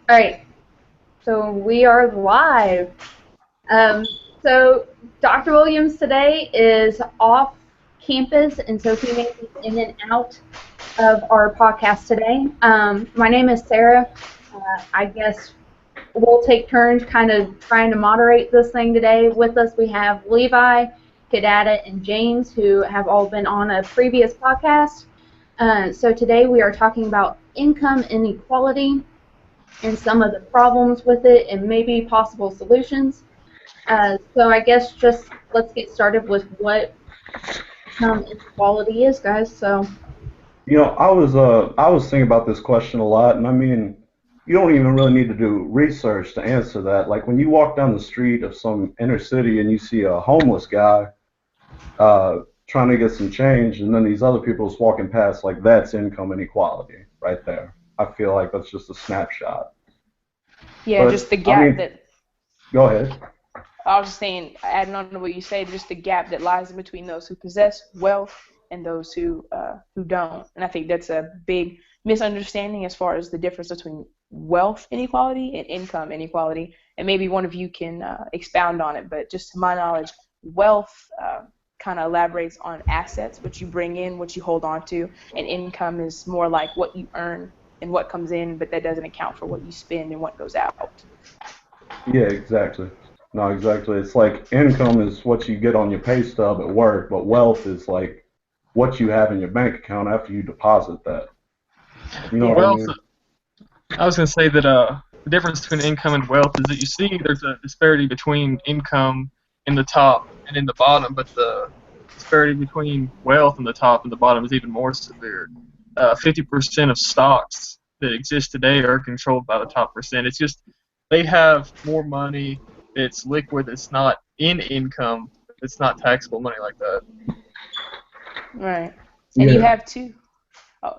All right, so we are live. Um, so Dr. Williams today is off campus, and so he may be in and out of our podcast today. My name is Sarah. I guess we'll take turns kind of trying to moderate this thing today. With us, we have Levi, Kadada, and James, who have all been on a previous podcast. So today we are talking about income inequality and some of the problems with it and maybe possible solutions. So I guess just let's get started with what inequality is, guys. So I was thinking about this question a lot, and I mean, you don't even really need to do research to answer that. Like when you walk down the street of some inner city and you see a homeless guy trying to get some change, and then these other people just walking past, like that's income inequality right there. I feel like that's just a snapshot. Yeah, just But the I gap mean, that go ahead. I was just saying, adding on to what you said, just the gap that lies in between those who possess wealth and those who don't. And I think that's a big misunderstanding as far as the difference between wealth inequality and income inequality. And maybe one of you can expound on it. But just to my knowledge, wealth kind of elaborates on assets, what you bring in, what you hold on to, and income is more like what you earn and what comes in, but that doesn't account for what you spend and what goes out. Yeah, exactly. No, exactly. It's like income is what you get on your pay stub at work, but wealth is like what you have in your bank account after you deposit that. You know what I Yeah. Well, mean? I was going to say that the difference between income and wealth is that you see there's a disparity between income in the top and in the bottom, but the disparity between wealth in the top and the bottom is even more severe. 50% of stocks that exist today are controlled by the top percent. It's just they have more money. It's liquid. It's not in income. It's not taxable money like that. Right. And you Yeah. have two.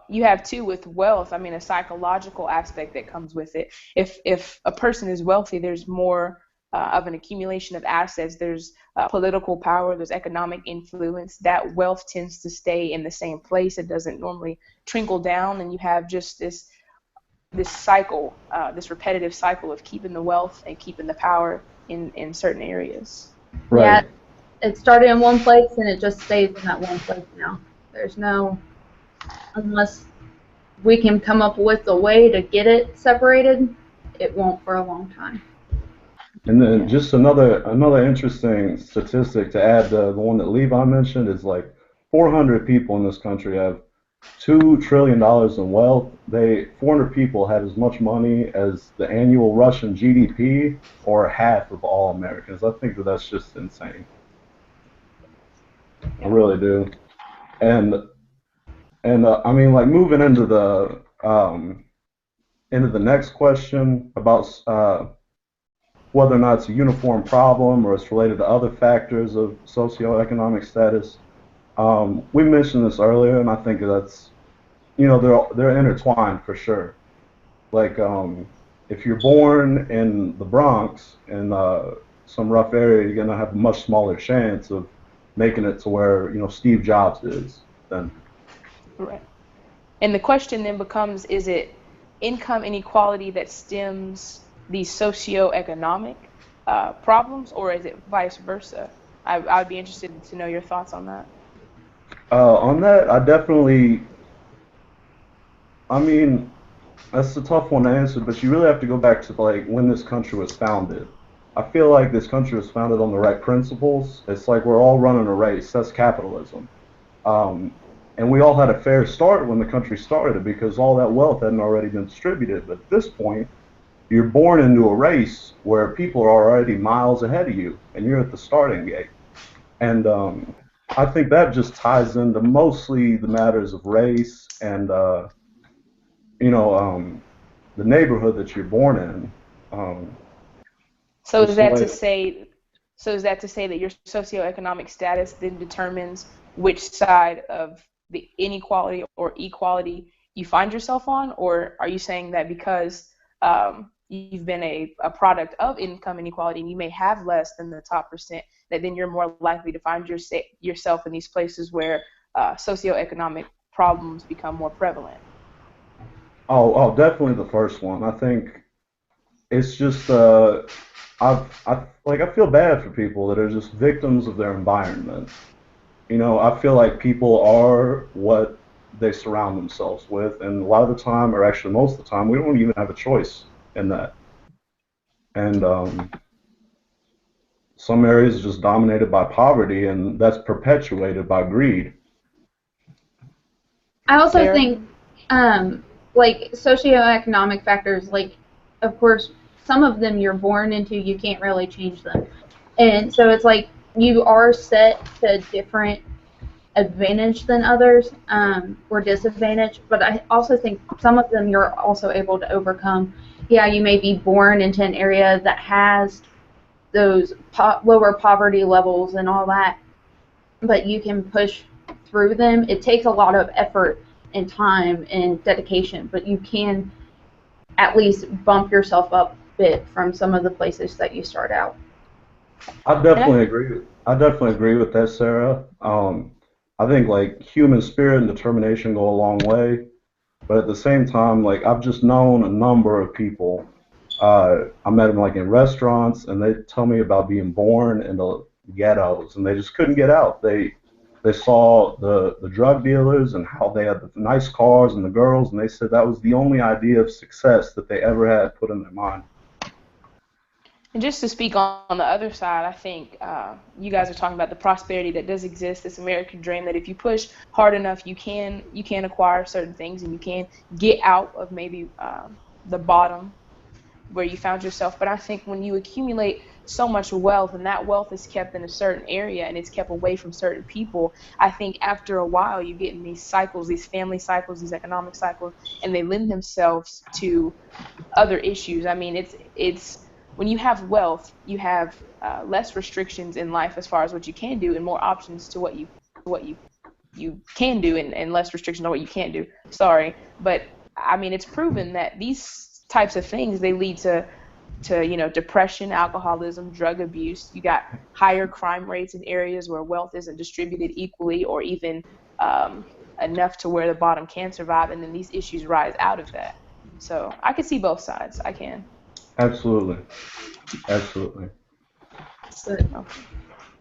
You have too with wealth. I mean, a psychological aspect that comes with it. If a person is wealthy, there's more of an accumulation of assets. There's political power. There's economic influence. That wealth tends to stay in the same place. It doesn't normally trickle down, and you have just this cycle, this repetitive cycle of keeping the wealth and keeping the power in certain areas. yeah, Right. it started in one place and it just stays in that one place now. There's no unless we can come up with a way to get it separated, it won't for a long time. And then Yeah. just another interesting statistic to add to the one that Levi mentioned is like 400 people in this country have $2 trillion in wealth. 400 people have as much money as the annual Russian GDP or half of all Americans. I think that that's just insane. I Yeah. really do. And I mean, like moving into the next question about whether or not it's a uniform problem or it's related to other factors of socioeconomic status. We mentioned this earlier, and I think that's they're intertwined for sure. Like if you're born in the Bronx in some rough area, you're gonna have a much smaller chance of making it to where Steve Jobs is. Then Right. And the question then becomes, is it income inequality that stems these socioeconomic problems, or is it vice versa? I would be interested to know your thoughts on that. on that, I mean, that's a tough one to answer, but you really have to go back to like when this country was founded. I feel like this country was founded on the right principles. It's like we're all running a race. That's capitalism. Um, and we all had a fair start when the country started because all that wealth hadn't already been distributed. But at this point, you're born into a race where people are already miles ahead of you, and you're at the starting gate. And I think that just ties into mostly the matters of race and you know the neighborhood that you're born in. Um, So is just the that to way. say, so is that to say that your socioeconomic status then determines which side of the inequality or equality you find yourself on, or are you saying that because you've been a product of income inequality and you may have less than the top percent, that then you're more likely to find yourself in these places where socioeconomic problems become more prevalent? Oh, definitely the first one. I think it's just I feel bad for people that are just victims of their environment. I feel like people are what they surround themselves with, and a lot of the time, or actually most of the time, we don't even have a choice in that. And some areas are just dominated by poverty, and that's perpetuated by greed. I also Sarah? think, like socioeconomic factors, like of course some of them you're born into, you can't really change them, and so it's like you are set to different advantage than others, or disadvantage. But I also think some of them you're also able to overcome. Yeah, you may be born into an area that has those lower poverty levels and all that, but you can push through them. It takes a lot of effort and time and dedication, but you can at least bump yourself up a bit from some of the places that you start out. I And I, definitely agree. I definitely agree with that, Sarah. I think like human spirit and determination go a long way, but at the same time, like I've just known a number of people. I met them like in restaurants, and they tell me about being born in the ghettos, and they just couldn't get out. They saw the drug dealers and how they had the nice cars and the girls, and they said that was the only idea of success that they ever had put in their mind. and just to speak on the other side, I think you guys are talking about the prosperity that does exist, this American dream that if you push hard enough, you can acquire certain things and you can get out of maybe the bottom where you found yourself. But I think when you accumulate so much wealth and that wealth is kept in a certain area and it's kept away from certain people, I think after a while you get in these cycles, these family cycles, these economic cycles, and they lend themselves to other issues. I mean, it's when you have wealth, you have less restrictions in life as far as what you can do, and more options to what you can do, and less restrictions on what you can't do. Sorry, but I mean, it's proven that these types of things they lead to depression, alcoholism, drug abuse. You got higher crime rates in areas where wealth isn't distributed equally or even um, enough to where the bottom can survive, and then these issues rise out of that. So I can see both sides. I can. Absolutely, absolutely. So,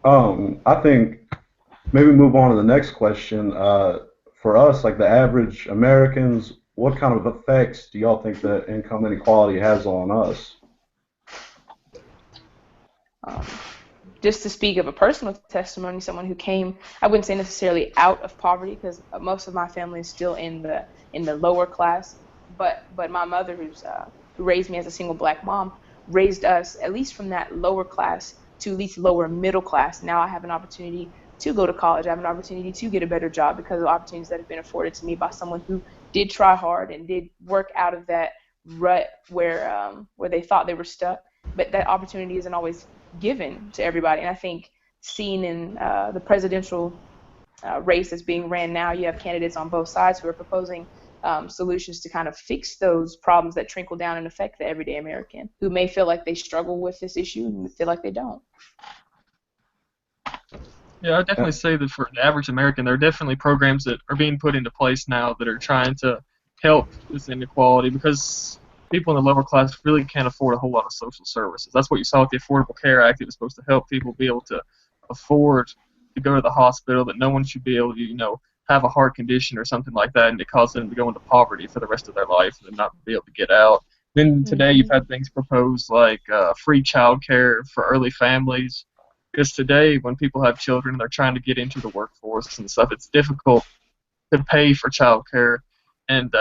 Okay. I think maybe move on to the next question. For us, like the average Americans, what kind of effects do y'all think that income inequality has on us? Um, just to speak of a personal testimony, someone who came, I wouldn't say necessarily out of poverty because most of my family is still in the lower class, but my mother, who raised me as a single black mom, raised us at least from that lower class to at least lower middle class. Now I have an opportunity to go to college. I have an opportunity to get a better job because of opportunities that have been afforded to me by someone who did try hard and did work out of that rut where they thought they were stuck. But that opportunity isn't always given to everybody. And I think seen in the presidential race that's being ran now, you have candidates on both sides who are proposing solutions to kind of fix those problems that trickle down and affect the everyday American who may feel like they struggle with this issue and feel like they don't. Yeah, I definitely say that for the average American, there are definitely programs that are being put into place now that are trying to help this inequality because people in the lower class really can't afford a whole lot of social services. That's what you saw with the Affordable Care Act. It was supposed to help people be able to afford to go to the hospital, that no one should be able to, have a heart condition or something like that, and it caused them to go into poverty for the rest of their life and not be able to get out. Then today you've Mm-hmm. had things proposed like free child care for early families, because today, when people have children and they're trying to get into the workforce and stuff, it's difficult to pay for childcare. And